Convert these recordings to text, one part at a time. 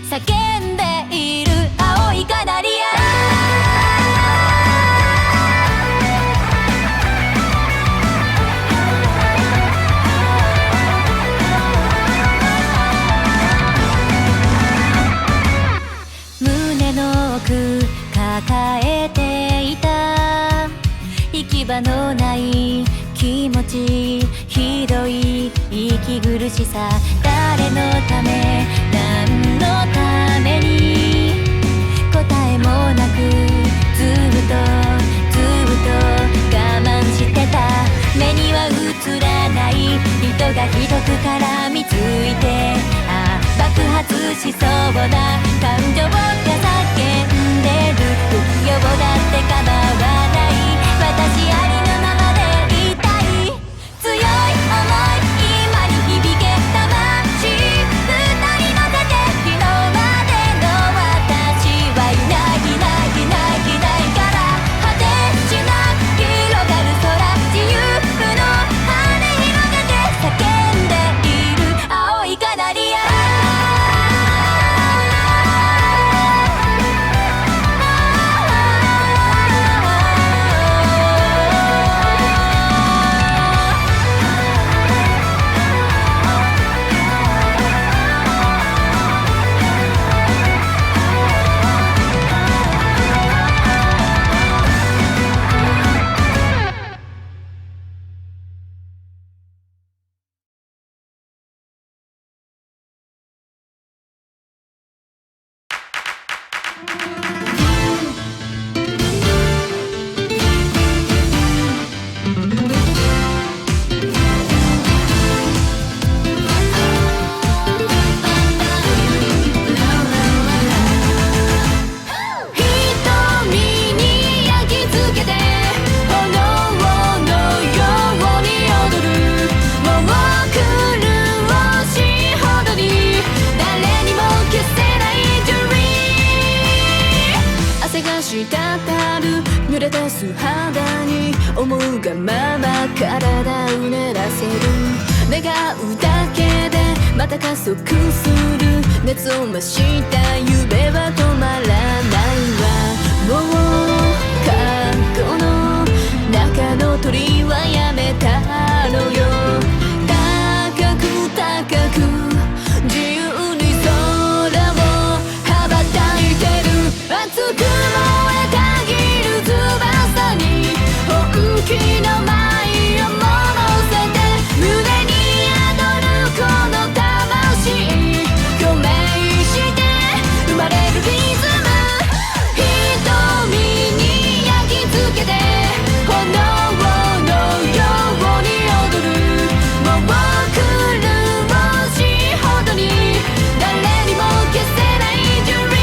叫んでいる青いカナリア。胸の奥抱えていた行き場のない気持ち、ひどい息苦しさ、誰のため何のために答えもなくずっと我慢してた。目には映らない人がひどく絡みついて、爆発しそうな感情が叫んでる。不要だって構わない、私ありのままでいたい。強い想い今に響け魂、二人乗せて昨日までの私はいないから果てしなく広がる空、自由の羽広げて叫んでいる青いカナリア。濡れた素肌に思うがまま体をうねらせる。願うだけでまた加速する。熱を増した夢は止まらないわ。もう過去の中の鳥はやめたのよ。高く自由に空を羽ばたいてる。熱く燃えたぎる翼に本気の舞を乗せて、胸に宿るこの魂共鳴して生まれるリズム。瞳に焼き付けて炎のように踊る。もう苦しいほどに誰にも消せないジュリー。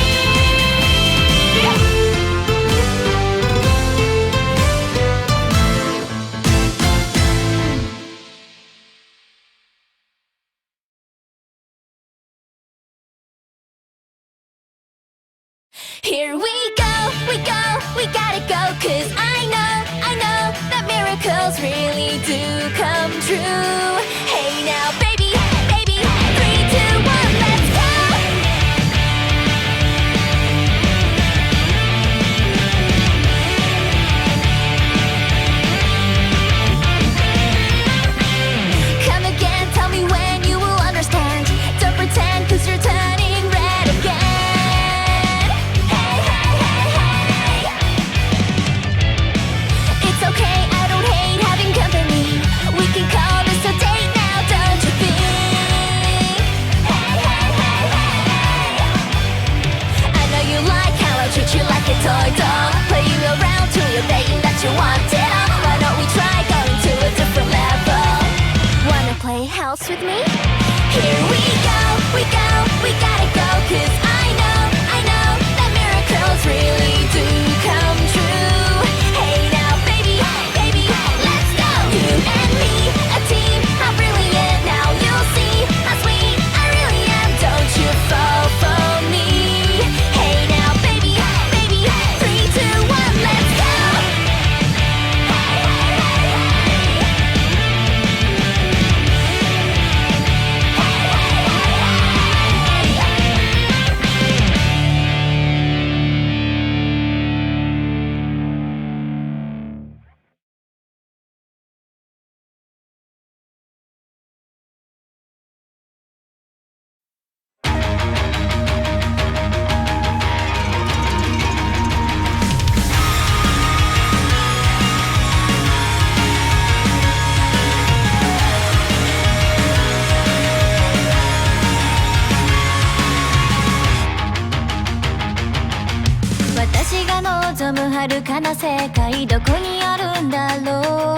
Here we gotta go, 'cause I know that miracles really do come true. Hey now baby, 3, 2, 1, let's go. Come again, tell me when you will understand. Don't pretend, 'cause you're turning red again. It's okay, I don't hate having company. We can call this a date now, don't you think? I know you like how I treat you like a toy doll. Play you around till you're betting that you want it all. Why don't we try going to a different level? Wanna play house with me? Here we gotta go, 'cause I know that miracles really do come true. Hey now baby, let's go. You and me, a team, how brilliant. Now you'll see how sweet I really am. Don't you fall for me. Hey now baby, 3, 2, 1, let's go. 遥かな世界どこにあるんだろう。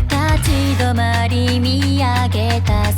立ち止まり見上げた